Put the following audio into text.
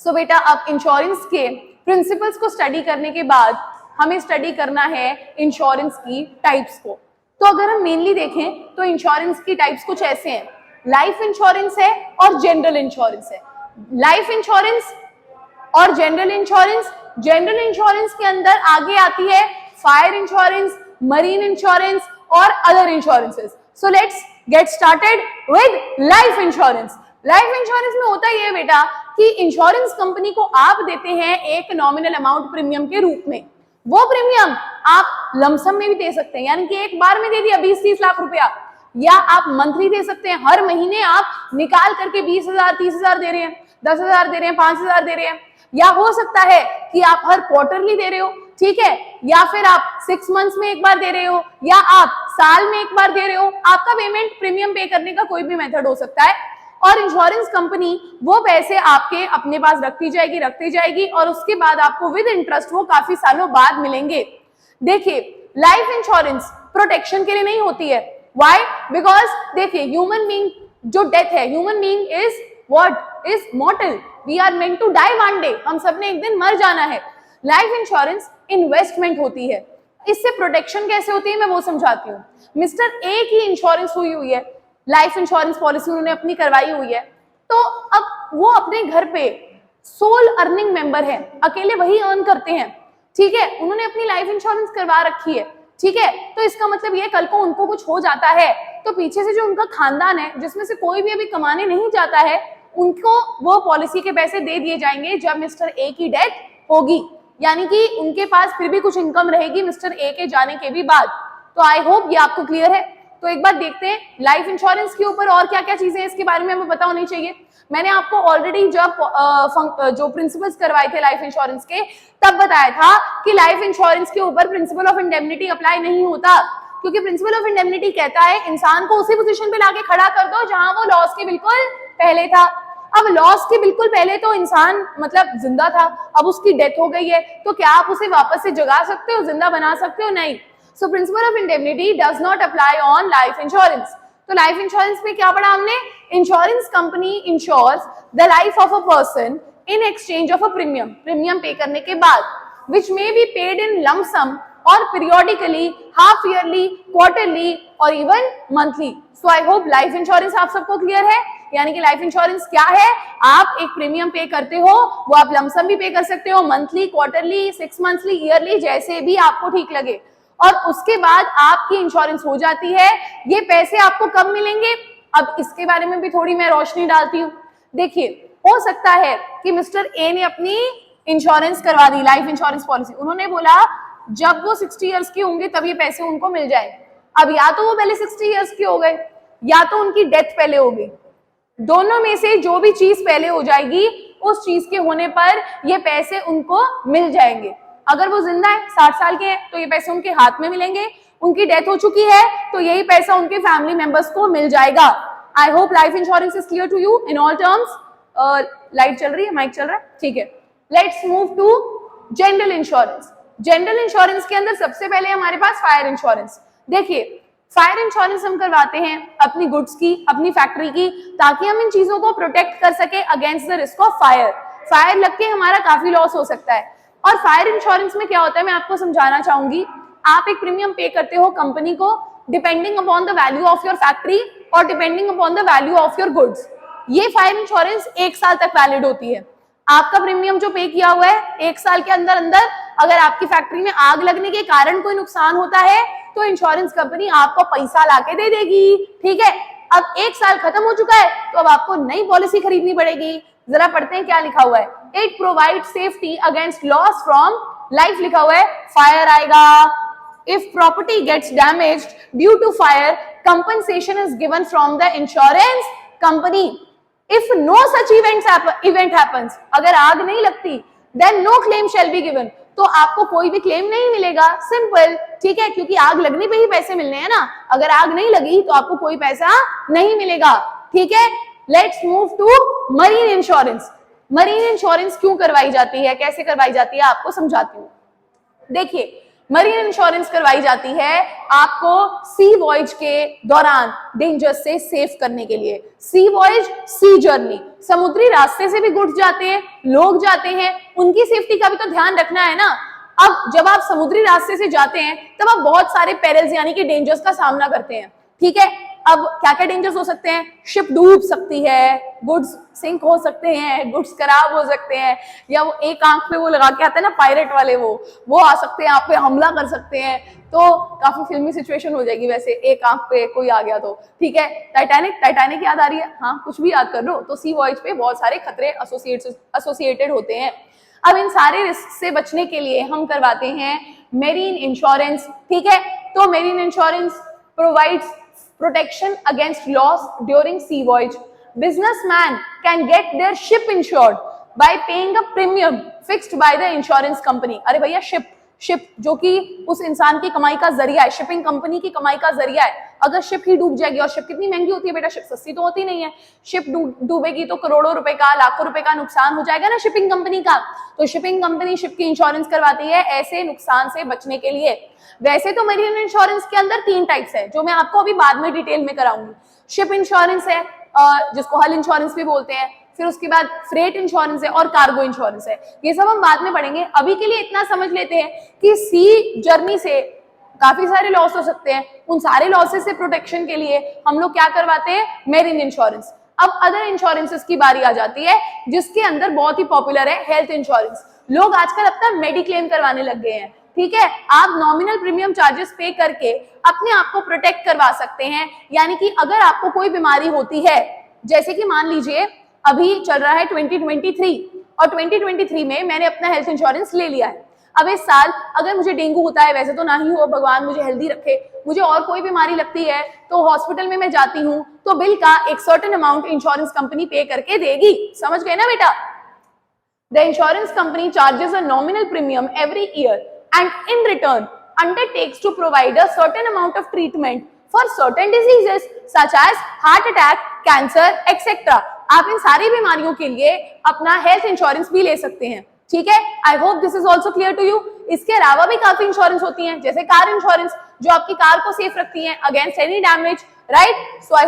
सो बेटा अब इंश्योरेंस के प्रिंसिपल्स को स्टडी करने के बाद हमें स्टडी करना है इंश्योरेंस की टाइप्स को। तो अगर हम मेनली देखें तो इंश्योरेंस की टाइप्स कुछ ऐसे हैं, लाइफ इंश्योरेंस है और जनरल इंश्योरेंस है। लाइफ इंश्योरेंस और जनरल इंश्योरेंस, जनरल इंश्योरेंस के अंदर आगे आती है फायर इंश्योरेंस, मरीन इंश्योरेंस और other insurances. So let's get started with life insurance. Life insurance में होता ये है बेटा कि इंश्योरेंस कंपनी को आप देते हैं एक नॉमिनल अमाउंट प्रीमियम के रूप में। वो प्रीमियम आप लमसम में भी दे सकते हैं, यानी कि एक बार में दे दिया 20-30 लाख रुपया, या आप मंथली दे सकते हैं, हर महीने आप निकाल करके 20,000 30,000 दे रहे हैं, 10,000 दे रहे हैं, 5,000 दे रहे हैं, या हो सकता है कि आप हर क्वार्टरली दे रहे हो, ठीक है, या फिर आप 6 मंथ्स में एक बार दे रहे हो, या आप साल में एक बार दे रहे हो। आपका पेमेंट प्रीमियम पे करने का कोई भी मेथड हो सकता है और इंश्योरेंस कंपनी वो पैसे आपके अपने पास रखती जाएगी और उसके बाद आपको विद इंटरेस्ट वो काफी सालों बाद मिलेंगे। देखिए लाइफ इंश्योरेंस प्रोटेक्शन के लिए नहीं होती है। व्हाई? बिकॉज देखिए ह्यूमन बीइंग जो डेथ है, human being is what is mortal, we are meant to die one day, हम सबने एक दिन मर जाना है। लाइफ इंश्योरेंस इन्वेस्टमेंट होती है, इससे प्रोटेक्शन कैसे होती है मैं वो समझाती हूँ। मिस्टर ए की इंश्योरेंस हुई है, लाइफ इंश्योरेंस पॉलिसी उन्होंने अपनी करवाई हुई है, तो अब वो अपने घर पे सोल अर्निंग मेंबर है, अकेले वही अर्न करते हैं, ठीक है, उन्होंने अपनी लाइफ इंश्योरेंस करवा रखी है, ठीक है, तो इसका मतलब ये कल को उनको कुछ हो जाता है तो पीछे से जो उनका खानदान है जिसमें से कोई भी अभी कमाने नहीं जाता है, उनको वो पॉलिसी के पैसे दे दिए जाएंगे जब मिस्टर ए की डेथ होगी, यानी कि उनके पास फिर भी कुछ इनकम रहेगी मिस्टर ए के जाने के भी बाद। तो आई होप ये आपको क्लियर है। तो एक बार देखते हैं लाइफ इंश्योरेंस के ऊपर और क्या क्या चीजें इसके बारे में हमें पता होनी चाहिए। मैंने आपको ऑलरेडी जब जो प्रिंसिपल्स करवाए थे लाइफ इंश्योरेंस के तब बताया था कि लाइफ इंश्योरेंस के ऊपर प्रिंसिपल ऑफ इंडेमनिटी अप्लाई नहीं होता, क्योंकि प्रिंसिपल ऑफ इंडेमनिटी कहता है इंसान को उसी पोजीशन पे लाके खड़ा कर दो जहां वो लॉस के बिल्कुल पहले था। अब लॉस के बिल्कुल पहले तो इंसान मतलब जिंदा था, अब उसकी डेथ हो गई है, तो क्या आप उसे वापस से जगा सकते हो, जिंदा बना सकते हो? नहीं। So principle of indemnity does not apply on life insurance. तो लाइफ इंश्योरेंस में क्या पढ़ा हमने? Insurance company insures the life of a person in exchange of a premium, premium pay करने के बाद, which may be paid in lump sum और periodically, half yearly, quarterly और even monthly. So I hope life insurance आप सबको clear है। यानी कि लाइफ इंश्योरेंस क्या है? आप एक प्रीमियम पे करते हो, वो आप लमसम भी पे कर सकते हो, मंथली, क्वार्टरली, 6 मंथली, ईयरली, जैसे भी आपको ठीक लगे, और उसके बाद आपकी इंश्योरेंस हो जाती है। ये पैसे आपको कब मिलेंगे? अब इसके बारे में भी थोड़ी मैं रोशनी डालती हूँ। देखिए हो सकता है कि मिस्टर ए ने अपनी इंश्योरेंस करवा दी, लाइफ इंश्योरेंस पॉलिसी, उन्होंने बोला जब वो 60 इयर्स के होंगे तब ये पैसे उनको मिल जाए। अब या तो वो पहले 60 इयर्स के हो गए या तो उनकी डेथ पहले हो गई, दोनों में से जो भी चीज पहले हो जाएगी उस चीज के होने पर ये पैसे उनको मिल जाएंगे। अगर वो जिंदा है, 60 साल के हैं, तो ये पैसे उनके हाथ में मिलेंगे, उनकी डेथ हो चुकी है तो यही पैसा उनके फैमिली मेंबर्स को मिल जाएगा। I hope life insurance is clear to you in all terms. Light चल रही है, माइक चल रहा है, ठीक है। Let's move to general insurance. General insurance के अंदर सबसे पहले हमारे पास फायर इंश्योरेंस। देखिए फायर इंश्योरेंस हम करवाते हैं अपनी गुड्स की, अपनी फैक्ट्री की, ताकि हम इन चीजों को प्रोटेक्ट कर सके against the risk of fire. Fire लग के हमारा काफी लॉस हो सकता है। और फायर इंश्योरेंस में क्या होता है मैं आपको समझाना चाहूंगी। आप एक प्रीमियम पे करते हो कंपनी को depending upon the value of your factory और depending upon the value of your goods. ये फायर इंश्योरेंस 1 साल तक वैलिड होती है। आपका प्रीमियम जो पे किया हुआ है 1 साल के अंदर अंदर अगर आपकी फैक्ट्री में आग लगने के कारण कोई नुकसान होता है तो इंश्योरेंस कंपनी आपको पैसा लाके दे देगी, ठीक है। अब 1 साल खत्म हो चुका है तो अब आपको नई पॉलिसी खरीदनी पड़ेगी। जरा पढ़ते हैं क्या लिखा हुआ है। It provide safety against loss from life, लिखा हुआ है फायर आएगा। If property gets damaged due to fire compensation is given from the insurance company. If no such event happens, अगर आग नहीं लगती then no claim shall be given, तो आपको कोई भी क्लेम नहीं मिलेगा, सिंपल, ठीक है, क्योंकि आग लगने पे ही पैसे मिलने हैं ना। अगर आग नहीं लगी तो आपको कोई पैसा नहीं मिलेगा, ठीक है। Let's move to marine insurance. Marine insurance क्यों करवाई जाती है, कैसे करवाई जाती है, आपको समझाती हूँ। देखिए मरीन इंश्योरेंस करवाई जाती है आपको सी वॉयज के दौरान डेंजर से सेव करने के लिए। सी वॉयज, सी जर्नी, समुद्री रास्ते से भी गुड्स जाते हैं, लोग जाते हैं, उनकी सेफ्टी का भी तो ध्यान रखना है ना। अब जब आप समुद्री रास्ते से जाते हैं तब आप बहुत सारे पेरिल्स यानी कि डेंजर्स का सामना करते हैं, ठीक है। अब क्या क्या डेंजर्स हो सकते हैं? शिप डूब सकती है, गुड्स सिंक हो सकते हैं, गुड्स खराब हो सकते हैं, या वो एक आंख पे वो लगा के आते हैं ना पायरेट वाले, वो आ सकते हैं, आप पे हमला कर सकते हैं। तो काफी फिल्मी सिचुएशन हो जाएगी वैसे, एक आंख पे कोई आ गया तो, ठीक है। टाइटैनिक याद आ रही है? हाँ, कुछ भी याद कर लो। तो सी वॉयज पे बहुत सारे खतरे एसोसिएटेड होते हैं। अब इन सारे रिस्क से बचने के लिए हम करवाते हैं मेरीन इंश्योरेंस, ठीक है। तो marine insurance provides protection against loss during sea voyage. Businessman can get their ship insured by paying a premium fixed by the insurance company. अरे भैया शिप जो कि उस इंसान की कमाई का जरिया है, शिपिंग कंपनी की कमाई का जरिया है। अगर शिप ही डूब जाएगी, और शिप कितनी महंगी होती है बेटा, शिप सस्ती तो होती नहीं है। शिप डूबेगी तो करोड़ों रुपए का, लाखों रुपए का नुकसान हो जाएगा ना शिपिंग कंपनी का। तो शिपिंग कंपनी शिप की इंश्योरेंस करवाती है ऐसे नुकसान से बचने के लिए। वैसे तो मरीन इंश्योरेंस के अंदर 3 टाइप्स है जो मैं आपको अभी बाद में डिटेल में कराऊंगी। शिप इंश्योरेंस है जिसको हल इंश्योरेंस भी बोलते हैं, फिर उसके बाद फ्रेट इंश्योरेंस है और कार्गो इंश्योरेंस है। ये सब हम बाद में पढ़ेंगे। अभी के लिए इतना समझ लेते हैं कि सी जर्नी से काफी सारे लॉस हो सकते हैं। उन सारे लॉसेस से प्रोटेक्शन के लिए हम लोग क्या करवाते हैं? Marine insurance. अब अदर इंश्योरेंसेस की बारी आ जाती है जिसके अंदर बहुत ही पॉपुलर है हेल्थ इंश्योरेंस। लोग आजकल अपना मेडिक्लेम करवाने लग गए हैं, ठीक है। आप नॉमिनल प्रीमियम चार्जेस पे करके अपने आप को प्रोटेक्ट करवा सकते हैं। यानी कि अगर आपको कोई बीमारी होती है, जैसे कि मान लीजिए अभी चल रहा है 2023 और 2023 में मैंने अपना हेल्थ इंश्योरेंस ले लिया है। अब इस साल अगर मुझे डेंगू होता है, वैसे तो ना ही हो, भगवान मुझे हेल्दी रखे, मुझे और कोई बीमारी लगती है तो हॉस्पिटल में मैं जाती हूँ तो बिल का एक सर्टेन अमाउंट इंश्योरेंस कंपनी पे करके देगी। समझ गए ना बेटा? The insurance company charges a nominal premium every year and in return undertakes to provide a certain amount of treatment for certain diseases such as heart attack, cancer, etc. आप इन सारी बीमारियों के लिए अपना हेल्थ इंश्योरेंस भी ले सकते हैं, ठीक है। I hope this is also clear to you. इसके अलावा भी काफी इंश्योरेंस होती हैं, जैसे कार इंश्योरेंस जो आपकी कार को सेफ रखती है अगेंस्ट एनी डैमेज, राइट। सो आई